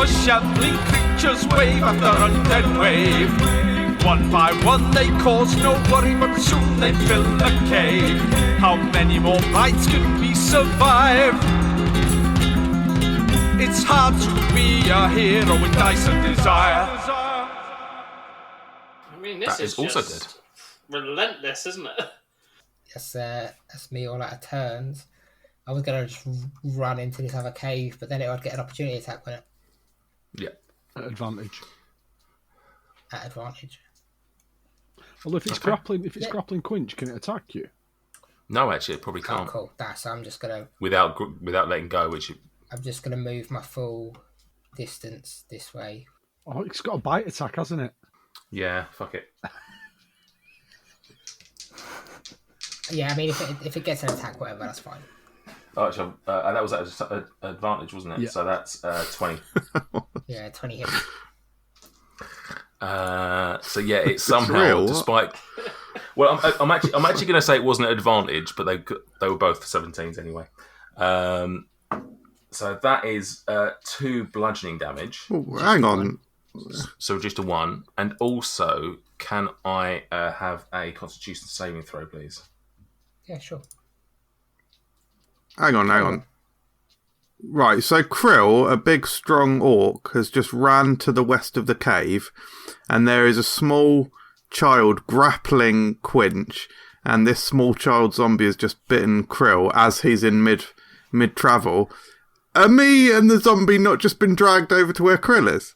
shambling creatures wave after undead wave. One by one they cause no worry, but soon they fill the cave. How many more bites can we survive? It's hard to be a hero with dice and desire. I mean, this is also good. Relentless, isn't it? That's me all out of turns. I was going to just run into this other cave, but then it would get an opportunity attack, wouldn't it? Yeah. At advantage. At advantage. Well, if it's grappling quinch, can it attack you? No, actually, it probably can't. Oh, cool. So I'm just going to... Without letting go, I'm just going to move my full distance this way. Oh, it's got a bite attack, hasn't it? Yeah, fuck it. Yeah, I mean, if it gets an attack, whatever, that's fine. Oh, actually, that was at advantage, wasn't it? Yeah. So that's 20. Yeah, 20 hits. So yeah, it's somehow, despite... Well, I'm actually going to say it wasn't an advantage, but they were both 17s anyway. So that is 2 bludgeoning damage. Oh, hang on. So just a 1. And also, can I have a Constitution saving throw, please? Yeah, sure. Hang on. Right, so Krill, a big, strong orc, has just ran to the west of the cave, and there is a small child grappling Quinch, and this small child zombie has just bitten Krill as he's in mid-travel. Are me and the zombie not just been dragged over to where Krill is?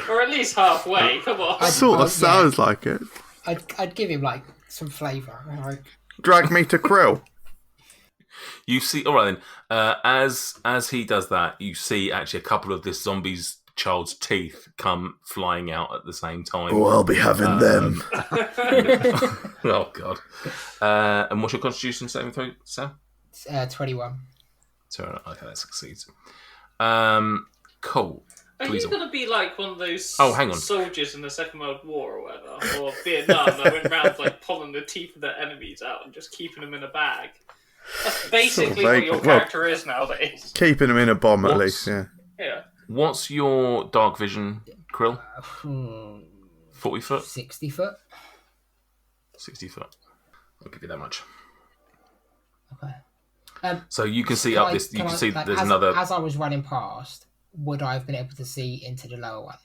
Or at least halfway, come on. Sort of sounds like it. I'd give him, like, some flavour. Like... Drag me to Krill. You see, all right then. As he does that, you see actually a couple of this zombie's child's teeth come flying out at the same time. Oh, I'll be having them. Oh God! And what's your Constitution saving throw, Sam? 21. So okay, that succeeds. Cool. Are you going to be like one of those soldiers in the Second World War or whatever, or Vietnam that went around like pulling the teeth of their enemies out and just keeping them in a bag? That's basically what your character is nowadays. Keeping them in a bomb at least, yeah. Yeah. What's your dark vision, Krill? 40 foot? 60 foot. 60 foot. I'll give you that much. Okay. So you can see up this. You can see there's another. As I was running past, would I have been able to see into the lower one?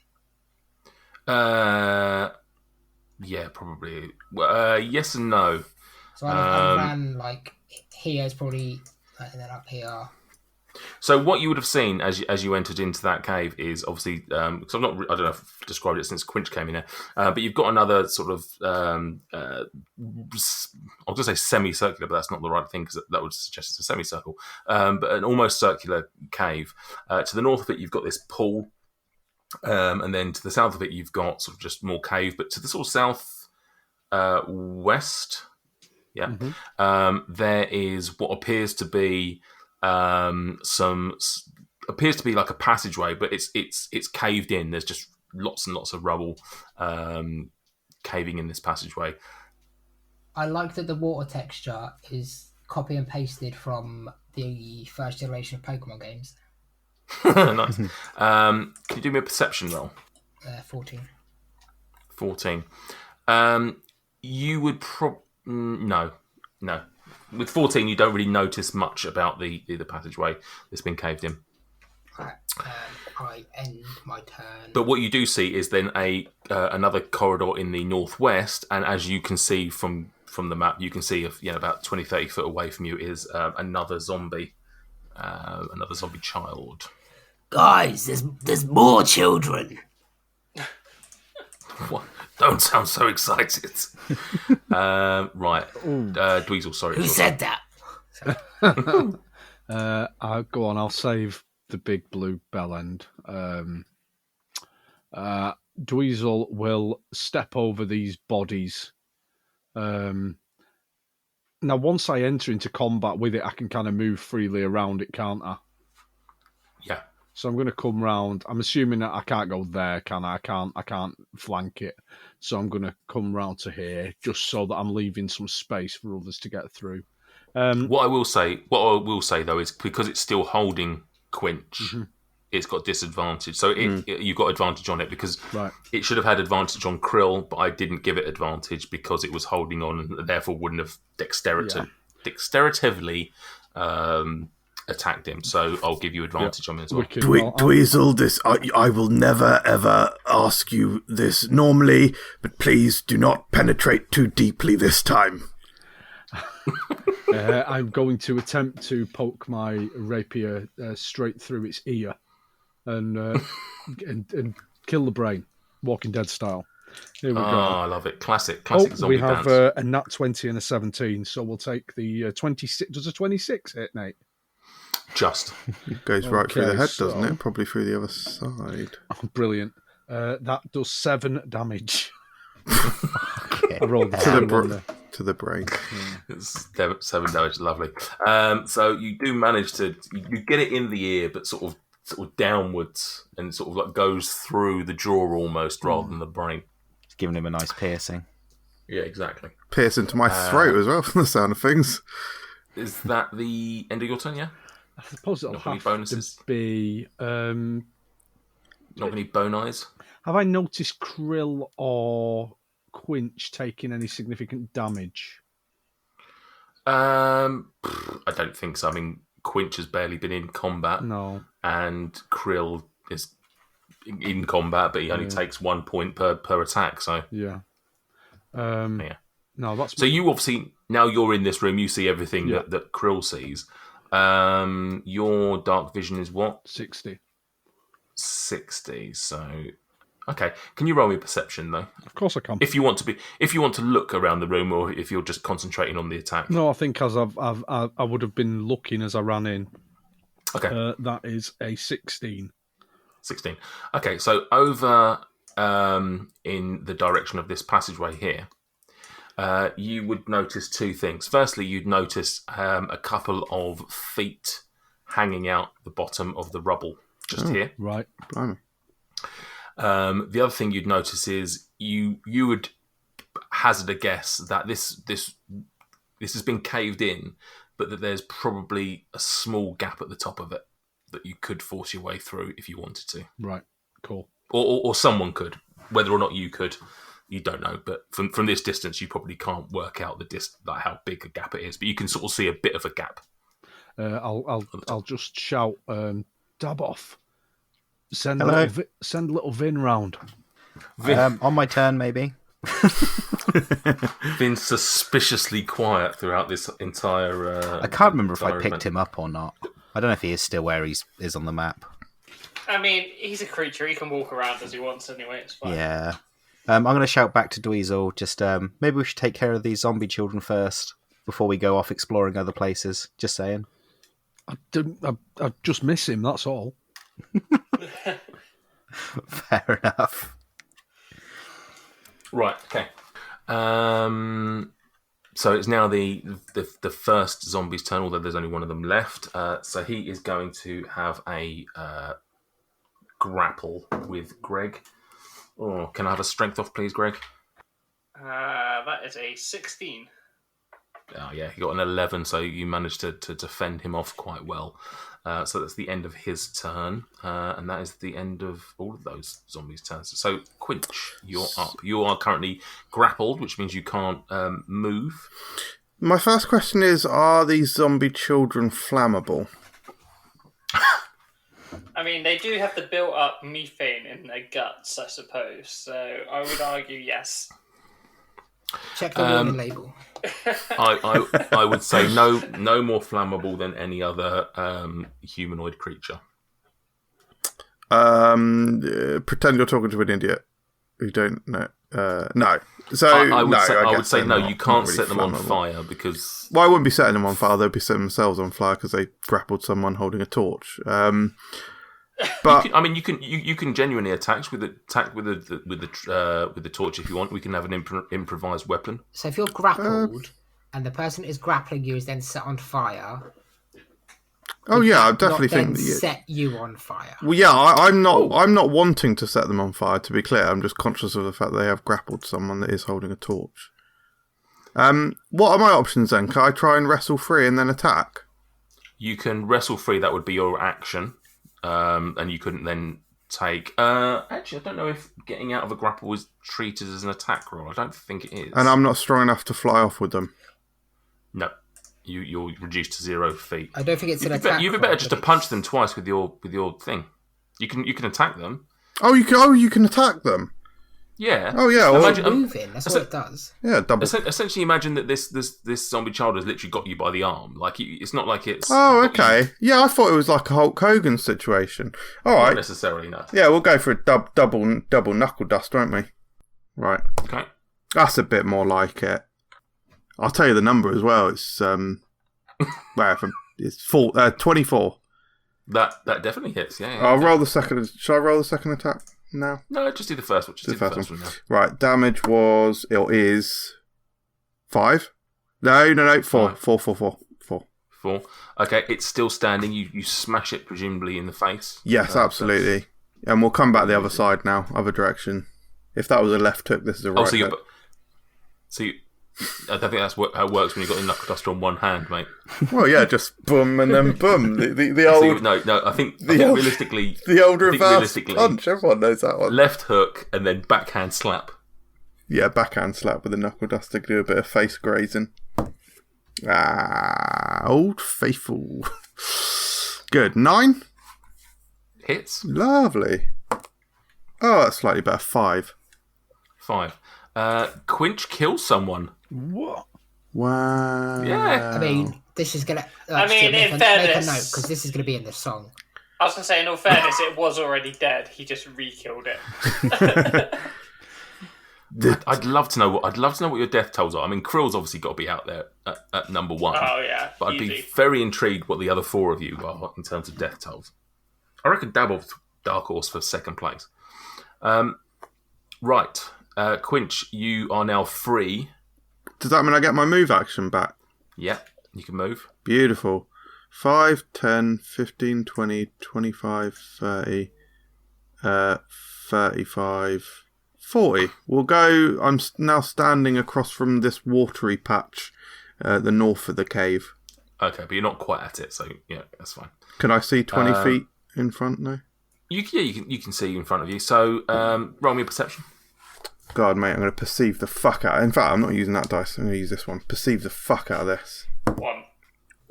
Yeah, probably. Yes and no. So I ran like here's probably, and then up here. So what you would have seen as you entered into that cave is obviously because I don't know if I've described it since Quinch came in here, but you've got another sort of I was going to say semicircular, but that's not the right thing because that would suggest it's a semicircle, but an almost circular cave. To the north of it, you've got this pool, and then to the south of it, you've got sort of just more cave. But to the sort of south west, there is what appears to be. Appears to be like a passageway, but it's caved in. There's just lots and lots of rubble caving in this passageway. I like that the water texture is copy and pasted from the first generation of Pokemon games. Nice. Can you do me a perception roll? 14. 14. You would no. With 14, you don't really notice much about the passageway that's been caved in. Right. I end my turn. But what you do see is then another corridor in the northwest, and as you can see from the map, you can see about 20, 30 foot away from you is another zombie child. Guys, there's more children. What? Don't sound so excited. Right. Dweezil, sorry. Who said that? I'll go on. I'll save the big blue bell end. Dweezil will step over these bodies. Now, once I enter into combat with it, I can kind of move freely around it, can't I? Yeah. So I'm going to come round. I'm assuming that I can't go there, can I? I can't flank it. So I'm going to come round to here, just so that I'm leaving some space for others to get through. What I will say though is because it's still holding Quinch, it's got disadvantage. So you've got advantage on it because it should have had advantage on Krill, but I didn't give it advantage because it was holding on and therefore wouldn't have dexteratively attacked him. So I'll give you advantage on it as well. Dweezil, I will never ever ask you this normally, but please do not penetrate too deeply this time. I'm going to attempt to poke my rapier straight through its ear and kill the brain, Walking Dead style. Here we go. I love it. Classic zombie we have dance. A nat 20 and a 17, so we'll take the 26. Does a 26 hit, Nate? Just. It goes right through the head, doesn't it? Probably through the other side. Oh, brilliant. That does 7 damage. Okay. I rolled to the brain. It's 7 damage, lovely. So you do manage to you get it in the ear, but sort of downwards, and sort of like goes through the jaw almost, rather than the brain. It's giving him a nice piercing. Yeah, exactly. Pierce into my throat as well, from the sound of things. Is that the end of your turn? Yeah. I suppose it'll have bonuses? to be. Not any bone eyes. Have I noticed Krill or Quinch taking any significant damage? I don't think so. I mean, Quinch has barely been in combat. No. And Krill is in combat, but he only takes 1 point per attack. So yeah. Yeah. No, that's so you obviously now you're in this room. You see everything that Krill sees. Your dark vision is what? 60. 60. So, okay. Can you roll me perception though? Of course I can. If you want to look around the room, or if you're just concentrating on the attack. No, I think as I would have been looking as I ran in. Okay. That is a 16. 16. Okay, so over in the direction of this passageway here, you would notice 2 things. Firstly, you'd notice a couple of feet hanging out the bottom of the rubble just here. Right. Blimey. The other thing you'd notice is you would hazard a guess that this has been caved in, but that there's probably a small gap at the top of it that you could force your way through if you wanted to. Right. Cool. Or someone could. Whether or not you could, you don't know. But from this distance, you probably can't work out like how big a gap it is. But you can sort of see a bit of a gap. I'll just shout, dab off. Send little Vin round. On my turn, maybe. Been suspiciously quiet throughout this entire. I can't remember if I picked him up or not. I don't know if he is still where he is on the map. I mean, he's a creature. He can walk around as he wants anyway. It's fine. Yeah. I'm going to shout back to Dweezil. Just maybe we should take care of these zombie children first before we go off exploring other places. Just saying. I just miss him. That's all. Fair enough. Right. Okay. So it's now the first zombie's turn, although there's only one of them left. So he is going to have a grapple with Greg. Oh, can I have a strength off, please, Greg? That is a 16. Oh, yeah, he got an 11, so you managed to defend him off quite well. So that's the end of his turn, and that is the end of all of those zombies' turns. So, Quinch, you're up. You are currently grappled, which means you can't move. My first question is, are these zombie children flammable? I mean, they do have the built-up methane in their guts, I suppose, so I would argue yes. Check the warning label. I would say no more flammable than any other humanoid creature. Pretend you're talking to an idiot who don't know. No. So I would say no. You can't really set them on flammable. Fire because. Well, I wouldn't be setting them on fire. They'd be setting themselves on fire because they grappled someone holding a torch. But you can genuinely attack with the torch if you want. We can have an improvised weapon. So if you're grappled and the person is grappling you is then set on fire. Oh yeah, I definitely think that set you on fire. Well, yeah, I'm not wanting to set them on fire. To be clear, I'm just conscious of the fact that they have grappled someone that is holding a torch. What are my options then? Can I try and wrestle free and then attack? You can wrestle free. That would be your action, and you couldn't then take. Actually, I don't know if getting out of a grapple is treated as an attack roll. I don't think it is. And I'm not strong enough to fly off with them. No, you're reduced to 0 feet. I don't think it's an attack. You'd be better just to punch them twice with your thing. You can attack them. Oh, you can attack them. Yeah. Oh, yeah. Well, moving. That's what it does. Yeah, double. Essentially, imagine that this zombie child has literally got you by the arm. Like it's not like it's. Oh, okay. Yeah, I thought it was like a Hulk Hogan situation. All right. Not necessarily, no. Yeah, we'll go for a double knuckle dust, won't we? Right. Okay. That's a bit more like it. I'll tell you the number as well. It's it's 24. That definitely hits. Yeah. I'll roll the second. Shall I roll the second attack now? No, just do the first one. Just do the first one now. Right. Damage is 5. No. 4. 4. Okay, it's still standing. You smash it presumably in the face. Yes, absolutely. And we'll come back the other side now, other direction. If that was a left hook, this is a right hook. I don't think that's how it works when you've got the knuckle duster on one hand, mate. Well, yeah, just boom and then boom. The old I think realistically the old reverse punch. Everyone knows that one. Left hook and then backhand slap. Yeah, backhand slap with the knuckle duster. Do a bit of face grazing. Old faithful. Good. 9 hits. Lovely. Oh, that's slightly better. 5. Quinch kills someone. What? Wow. Yeah. I mean, this is gonna. in fairness, make a note because this is gonna be in the song. I was gonna say, in all fairness, it was already dead. He just re-killed it. I'd love to know what your death tolls are. I mean, Krill's obviously got to be out there at number 1. Oh yeah, but I'd be very intrigued what the other 4 of you are in terms of death tolls. I reckon Dabble with Dark Horse for second place. Right, Quinch, you are now free. Does that mean I get my move action back? Yeah, you can move. Beautiful. 5, 10, 15, 20, 25, 30, 35, 40. We'll go. I'm now standing across from this watery patch at the north of the cave. Okay, but you're not quite at it, so yeah, that's fine. Can I see 20 feet in front now? You can see in front of you. So roll me a perception. God, mate, I'm going to perceive the fuck out. In fact, I'm not using that dice. I'm going to use this one. Perceive the fuck out of this. 1.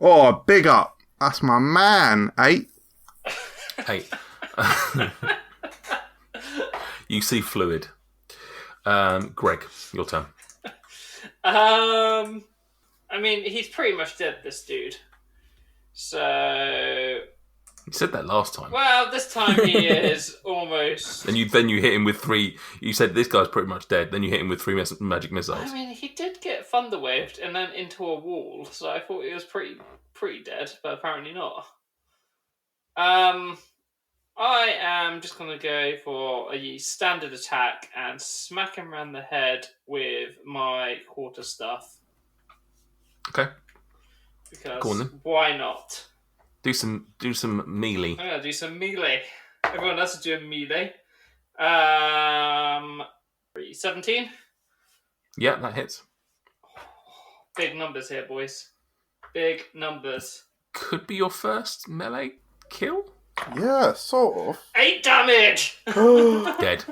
Oh, big up. That's my man. 8. 8. You see fluid. Greg, your turn. I mean, he's pretty much dead, this dude. So... You said that last time. Well, this time he is almost... And then you hit him with 3... You said this guy's pretty much dead. Then you hit him with 3 magic missiles. I mean, he did get thunder waved and then into a wall, so I thought he was pretty dead, but apparently not. I am just going to go for a standard attack and smack him around the head with my quarterstaff. Okay. Because go on, then. Why not? Do some melee. I'm going to do some melee. Everyone else is doing melee. 17? Yeah, that hits. Big numbers here, boys. Big numbers. Could be your first melee kill? Yeah, sort of. 8 damage! Dead.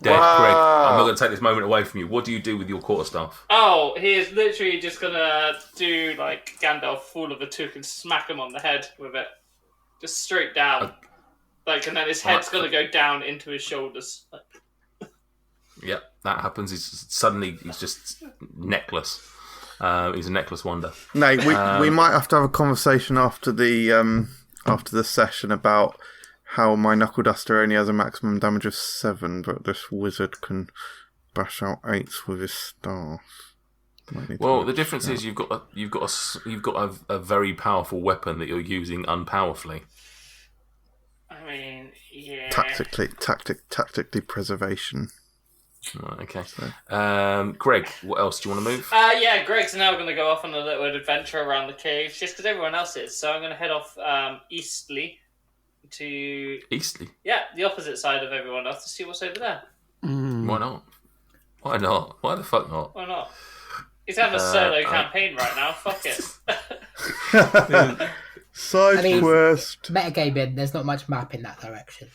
Wow. Greg, I'm not going to take this moment away from you. What do you do with your quarterstaff? Oh, he is literally just going to do like Gandalf, Fool of a Took, and smack him on the head with it. Just straight down. And then his head's going to go down into his shoulders. Yep, that happens. He's just necklace. He's a necklace wonder. Nate, we might have to have a conversation after the session about how my knuckle duster only has a maximum damage of 7, but this wizard can bash out 8s with his staff. Well, the difference is you've got a very powerful weapon that you're using unpowerfully. I mean, yeah. Tactically preservation. Right, okay. Greg, what else do you want to move? Yeah, Greg's now going to go off on a little adventure around the cave, just because everyone else is. So I'm going to head off eastly to... Eastly? Yeah, the opposite side of everyone else to see what's over there. Why not? Why not? Why the fuck not? Why not? He's having a solo campaign right now. Fuck it. Side quest. Metagaming, there's not much map in that direction.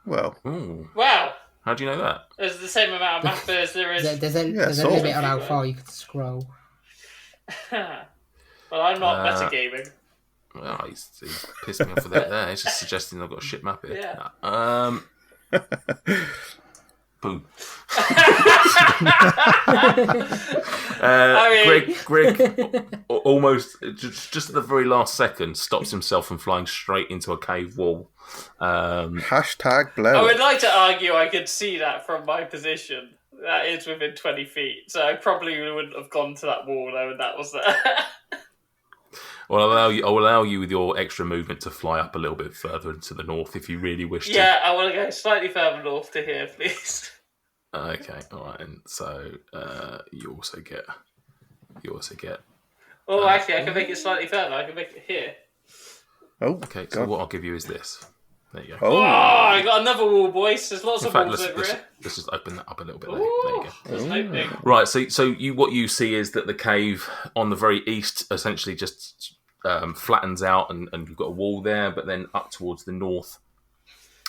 Well. Ooh. Wow. How do you know that? There's the same amount of map as there is. There's a limit on how far you can scroll. Well, I'm not metagaming. Well, he's pissed me off with that there. He's just suggesting I've got a shit map here. Yeah. Boom. Greg almost just at the very last second stops himself from flying straight into a cave wall. Hashtag blow. I would like to argue I could see that from my position. That is within 20 feet, so I probably wouldn't have gone to that wall though, and that was there. Well, I'll allow you with your extra movement to fly up a little bit further to the north if you really wish to. Yeah, I want to go slightly further north to here, please. Okay, all right, and so you also get. Oh, actually, I can make it slightly further. I can make it here. Oh, okay. So what I'll give you is this. There you go. Oh, I got another wall, boys. There's lots of walls over here. Let's just open that up a little bit. Ooh, there you go. there's an opening. Right. So what you see is that the cave on the very east essentially just flattens out, and you've got a wall there. But then up towards the north,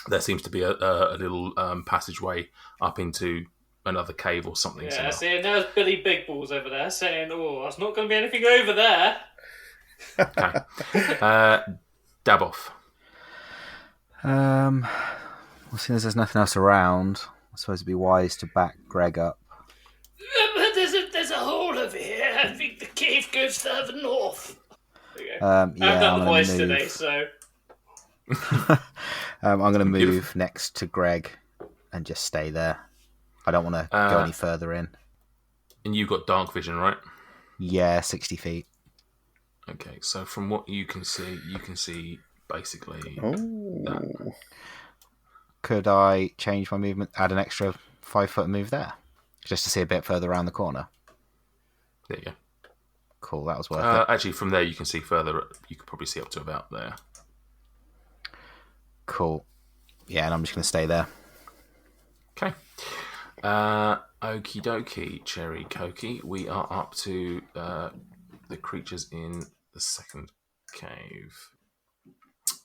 there seems to be a little passageway up into another cave or something. Yeah, see, and there's Billy Big Balls over there saying, "Oh, there's not going to be anything over there." Okay. Dab off. Well, seeing as there's nothing else around, I suppose it'd be wise to back Greg up. But there's a hole over here. I think the cave goes further north. Yeah, I've done the voice move. today, so... I'm going to move next to Greg and just stay there. I don't want to go any further in. And you've got dark vision, right? Yeah, 60 feet. Okay, so from what you can see basically that. Could I change my movement, add an extra 5 foot move there? Just to see a bit further around the corner? There you go. Cool, that was worth it. Actually, from there you can see further. You could probably see up to about there. Cool. Yeah, and I'm just going to stay there. Okay. Okie dokie, Cherry Koki. We are up to the creatures in the second cave.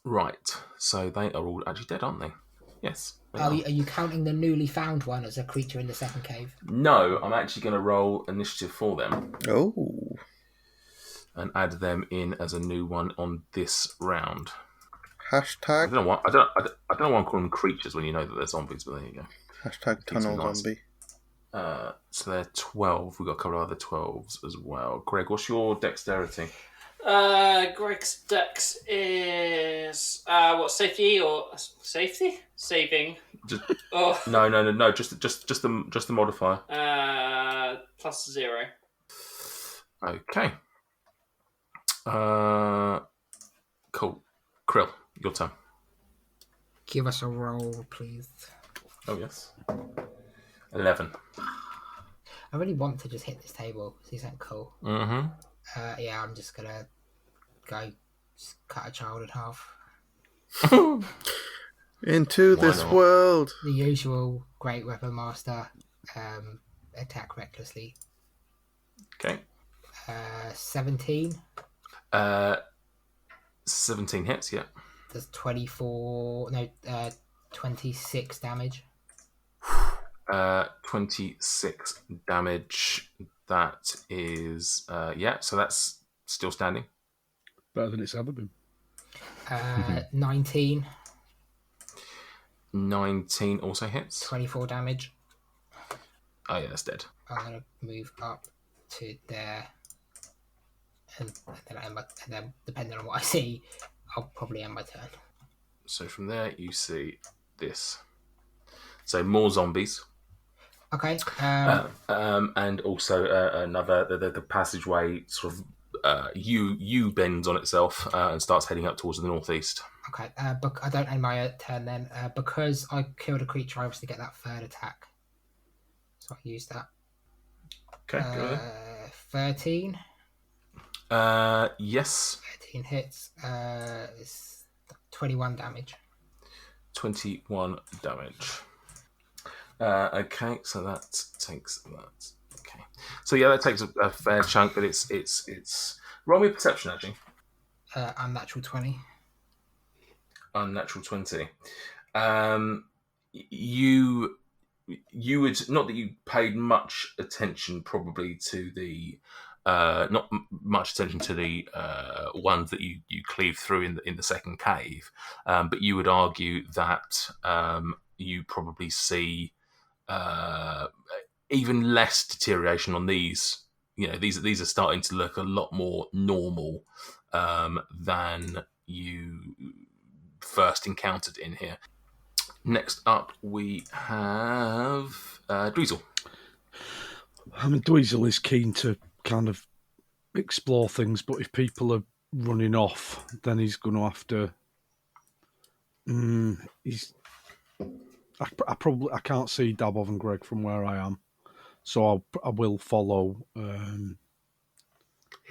Right. So they are all actually dead, aren't they? Yes. Are you counting the newly found one as a creature in the second cave? No, I'm actually going to roll initiative for them. Oh. And add them in as a new one on this round. Hashtag. I don't know why I'm calling them creatures when you know that they're zombies, but there you go. Hashtag tunnel zombie. So they're 12. We've got a couple of other 12s as well. Greg, what's your dexterity? Greg's dex is what, safety or safety? Saving. Just, oh. No. Just the modifier. +0. Okay. Cool. Krill, your turn. Give us a roll, please. Oh yes. 11. I really want to just hit this table. See something cool. Mm-hmm. Yeah, I'm just gonna go cut a child in half. Into this world. The usual great weapon master. Attack recklessly. Okay. 17. 17 hits, yeah. Does 26 damage. 26 damage. That is, so that's still standing. Better than it's ever been. 19. 19 also hits. 24 damage. Oh yeah, that's dead. I'm going to move up to there. And then depending on what I see, I'll probably end my turn. So from there, you see this. So more zombies. Okay. And also another the passageway sort of U bends on itself and starts heading up towards the northeast. Okay. But I don't end my turn then because I killed a creature. I obviously get that third attack, so I use that. Okay. Go ahead. 13. Yes. 13 hits. It's 21 damage. 21 damage. Okay, so that takes that. Okay, So yeah, that takes a fair chunk, but it's roll me a perception actually. Unnatural 20. Unnatural 20. You would, not that you paid much attention probably to the not much attention to the ones that you cleave through in the second cave, but you would argue that you probably see even less deterioration on these. These are starting to look a lot more normal than you first encountered in here. Next up, we have Dweezil. I mean, Dweezil is keen to kind of explore things, but if people are running off, then he's going to have to. I can't see Dabov and Greg from where I am, so I will follow. It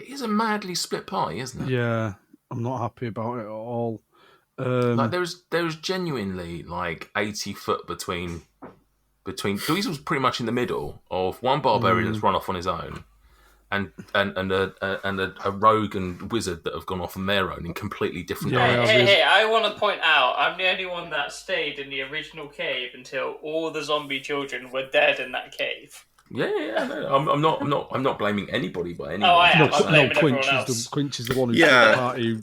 is a madly split party, isn't it? Yeah, I'm not happy about it at all. Like there's genuinely like 80 foot between Dweezil's pretty much in the middle of one barbarian that's run off on his own, and a rogue and wizard that have gone off on their own in completely different directions. Hey, I want to point out, I'm the only one that stayed in the original cave until all the zombie children were dead in that cave. Yeah. No, I'm not blaming anybody by any. Oh, I am. Quinch is the one who the party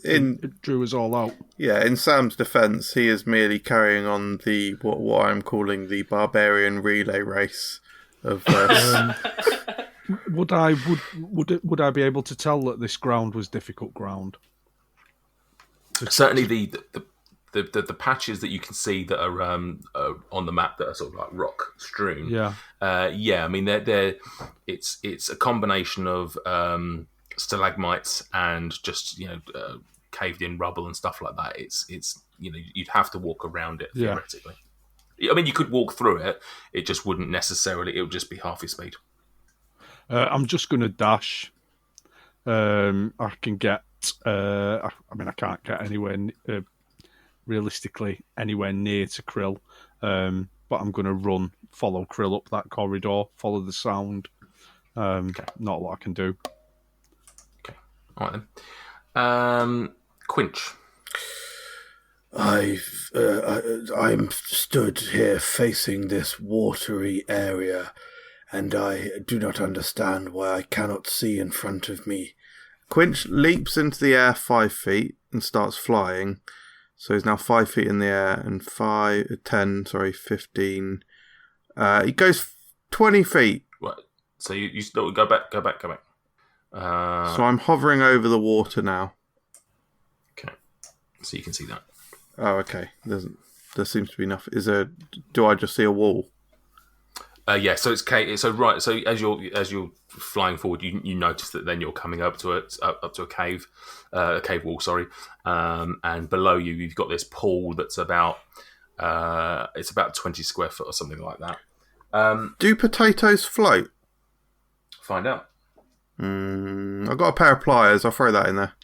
drew us all out. Yeah, in Sam's defence, he is merely carrying on the what I'm calling the barbarian relay race of. Would I be able to tell that this ground was difficult ground? Certainly, the patches that you can see that are on the map that are sort of like rock strewn. Yeah. I mean, it's a combination of stalagmites and just caved in rubble and stuff like that. It's you'd have to walk around it theoretically. Yeah. I mean, you could walk through it. It just wouldn't necessarily. It would just be half your speed. I'm just going to dash. I can get. I can't get anywhere. Realistically, anywhere near to Krill, but I'm going to follow Krill up that corridor, follow the sound. Okay. Not a lot I can do. Okay, all right then. Quinch. I'm stood here facing this watery area, and I do not understand why I cannot see in front of me. Quinch leaps into the air 5 feet and starts flying. So he's now 5 feet in the air and 15. He goes 20 feet. What? So you still go back. So I'm hovering over the water now. Okay. So you can see that. Oh, okay. There seems to be enough. Do I just see a wall? Yeah. So it's so right. So as you're flying forward, you notice that then you're coming up to a cave, a cave wall. Sorry. And below you've got this pool that's about 20 square foot or something like that. Do potatoes float? Find out. I've got a pair of pliers. I'll throw that in there.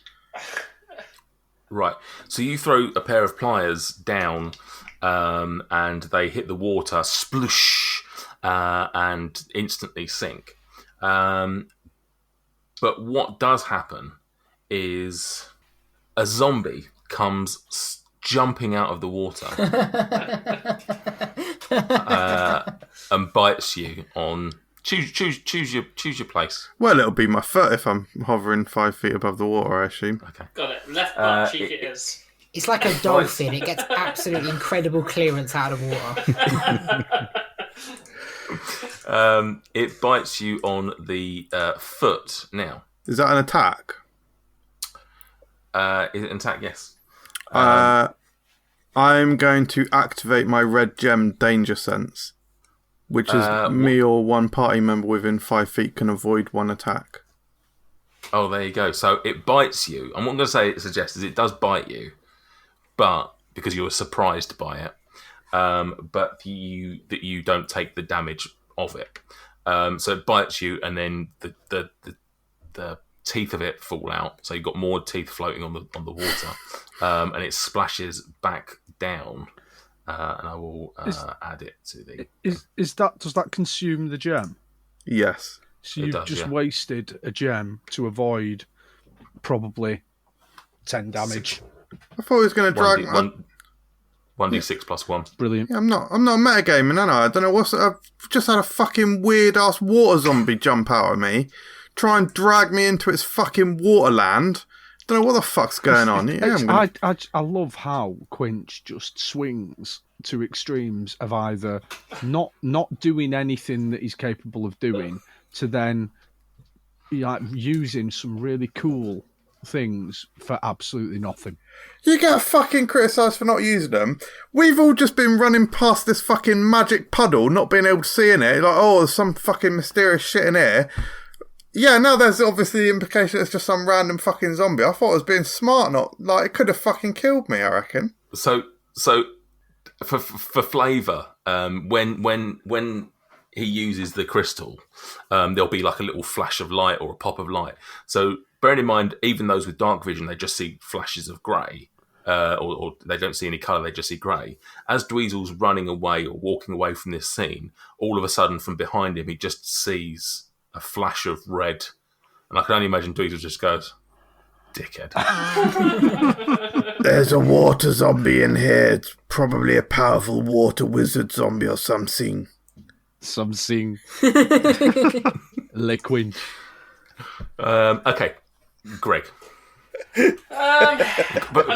Right. So you throw a pair of pliers down, and they hit the water, sploosh, and instantly sink. But what does happen is a zombie comes jumping out of the water and bites you on. Choose your place. Well, it'll be my foot if I'm hovering 5 feet above the water, I assume. Okay. Got it. Left butt cheek it is. It's like a dolphin. It gets absolutely incredible clearance out of water. It bites you on the foot now. Is that an attack? Is it an attack? Yes. I'm going to activate my red gem danger sense, which is me or one party member within 5 feet can avoid one attack. Oh, there you go. So it bites you. I'm not going to say it suggests it does bite you, but because you were surprised by it, but you don't take the damage of it. So it bites you, and then the teeth of it fall out. So you've got more teeth floating on the water, and it splashes back down. And I will add it to the. Does that consume the gem? Yes. So you've just wasted a gem to avoid probably 10 damage. I thought he was going to drag... 1d6 plus 1. Brilliant. Yeah, I'm not metagaming, am I? I don't know I've just had a fucking weird-ass water zombie jump out of me, try and drag me into its fucking waterland. Don't know what the fuck's going on. Yeah, I love how Quinch just swings to extremes of either not doing anything that he's capable of doing to then using some really cool things for absolutely nothing. You get fucking criticised for not using them. We've all just been running past this fucking magic puddle, not being able to see in it. Like, oh, there's some fucking mysterious shit in here. Yeah, now there's obviously the implication it's just some random fucking zombie. I thought it was being smart, not like it could have fucking killed me, I reckon. So for flavour, when he uses the crystal, there'll be like a little flash of light or a pop of light. So bearing in mind, even those with dark vision, they just see flashes of grey, or they don't see any colour, they just see grey. As Dweezil's running away or walking away from this scene, all of a sudden from behind him, he just sees a flash of red. And I can only imagine Dweezil just goes, dickhead. There's a water zombie in here. It's probably a powerful water wizard zombie or something. Something. Liquid. Okay, Greg. I'm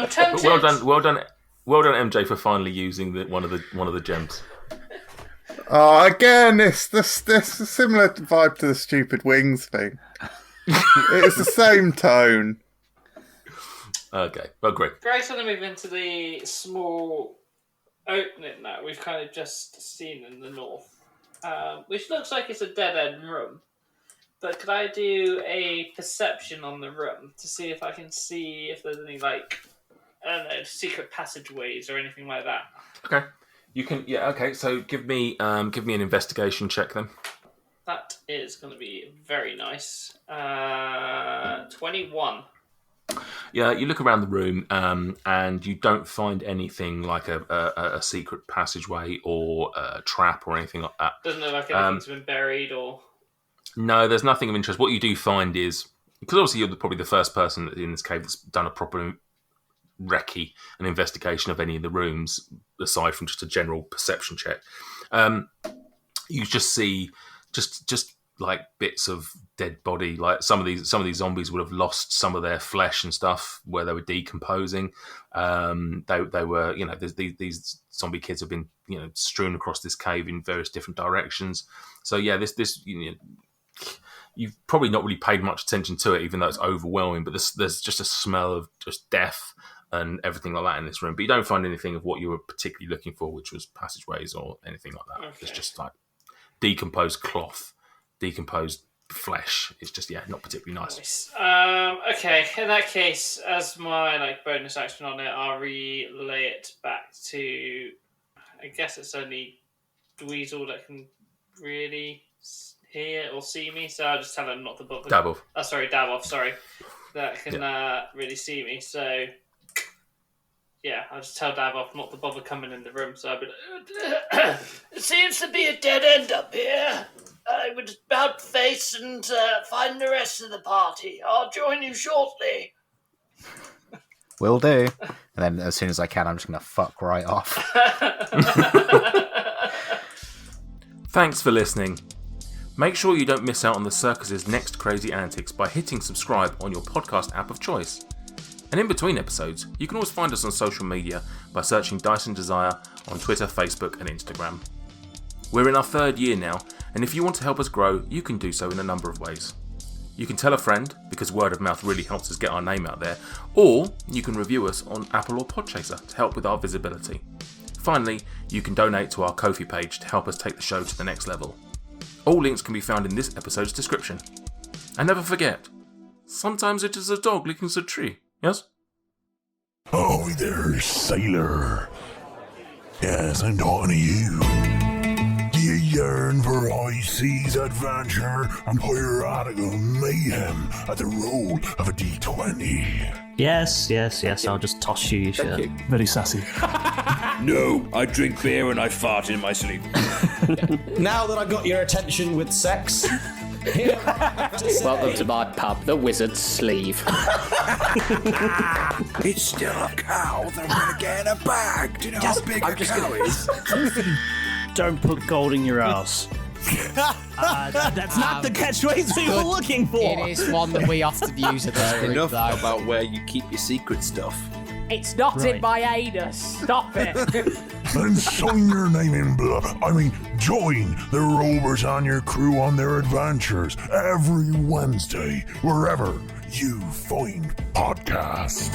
tempted. Well done, MJ, for finally using one of the gems. Oh, again, it's a similar vibe to the stupid wings thing. It's the same tone. Okay, well, Greg. Greg's going to move into the small opening that we've kind of just seen in the north, which looks like it's a dead-end room. But could I do a perception on the room to see if I can see if there's any, like, I don't know, secret passageways or anything like that? Okay. You can, yeah, okay, so give me an investigation check then. That is going to be very nice. 21. Yeah, you look around the room and you don't find anything like a secret passageway or a trap or anything like that. Doesn't look like anything's been buried or... No, there's nothing of interest. What you do find is, because obviously you're probably the first person in this cave that's done a proper recce, an investigation of any of the rooms, aside from just a general perception check. You just see just like bits of dead body. Like some of these zombies would have lost some of their flesh and stuff where they were decomposing. They were, you know, these zombie kids have been, you know, strewn across this cave in various different directions. So yeah, this you know, you've probably not really paid much attention to it, even though it's overwhelming. But there's just a smell of just death and everything like that in this room. But you don't find anything of what you were particularly looking for, which was passageways or anything like that. Okay. It's just like decomposed cloth, decomposed flesh. It's just, yeah, not particularly nice. Okay, in that case, as my bonus action on it, I'll relay it back to, I guess it's only Dweezil that can really hear or see me, so I'll just tell him not to bother. Daboff. Daboff, sorry. That can really see me, so yeah, I'll just tell Daboff not to bother coming in the room, so I'll be like, it seems to be a dead end up here. I would about face and find the rest of the party. I'll join you shortly. Will do. And then as soon as I can, I'm just going to fuck right off. Thanks for listening. Make sure you don't miss out on the circus's next crazy antics by hitting subscribe on your podcast app of choice. And in between episodes, you can always find us on social media by searching Dyson Desire on Twitter, Facebook and Instagram. We're in our 3rd year now, and if you want to help us grow, you can do so in a number of ways. You can tell a friend, because word of mouth really helps us get our name out there, or you can review us on Apple or Podchaser to help with our visibility. Finally, you can donate to our Ko-fi page to help us take the show to the next level. All links can be found in this episode's description. And never forget, sometimes it is a dog licking a tree, yes? Oh, there, sailor. Yes, I'm talking to you. Do you yearn for high seas adventure and piratical mayhem at the roll of a D20? Yes, I'll just toss you your shirt. Very sassy. No, I drink beer and I fart in my sleep. Now that I've got your attention with sex, Welcome to my pub, the Wizard's Sleeve. It's still a cow that I'm going to get in a bag. Do you know how big a cow is? Don't put gold in your ass. That's not the catchphrase we were looking for. It is one that we often use at this group, Enough though. about where you keep your secret stuff. It's not in my anus. Stop it. Then sign your name in blood. Join the Rovers on your crew on their adventures every Wednesday, wherever you find podcasts.